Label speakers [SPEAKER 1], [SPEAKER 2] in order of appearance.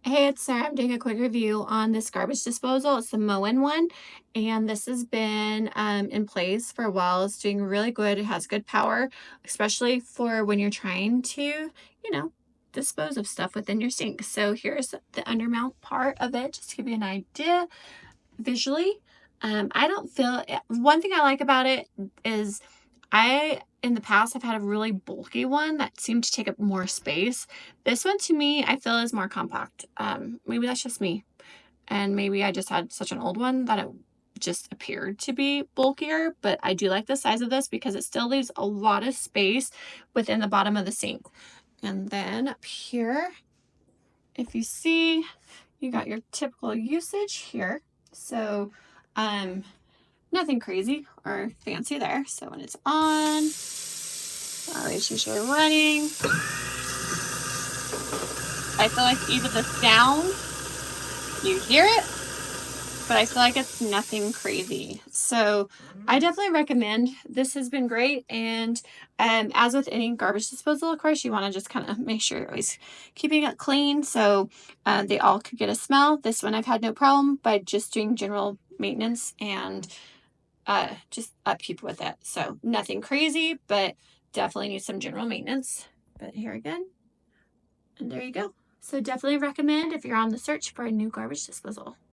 [SPEAKER 1] Hey, it's Sarah. I'm doing a quick review on this garbage disposal. It's the Moen one, and this has been in place for a while. It's doing really good. It has good power, especially for when you're trying to, dispose of stuff within your sink. So here's the undermount part of it, just to give you an idea visually. I don't feel, one thing I like about it is in the past, I've had a really bulky one that seemed to take up more space. This one to me, I feel is more compact. Maybe that's just me. And maybe I just had such an old one that it just appeared to be bulkier, but I do like the size of this because it still leaves a lot of space within the bottom of the sink. And then up here, if you see, you got your typical usage here. So, nothing crazy or fancy there. So when it's on, it's usually running. I feel like even the sound, you hear it, but I feel like it's nothing crazy. So I definitely recommend. This has been great. And as with any garbage disposal, of course, you want to just kind of make sure you're always keeping it clean. So they all could get a smell. This one I've had no problem by just doing general maintenance and just upkeep with it. So nothing crazy, but definitely need some general maintenance. But here again, and there you go. So definitely recommend if you're on the search for a new garbage disposal.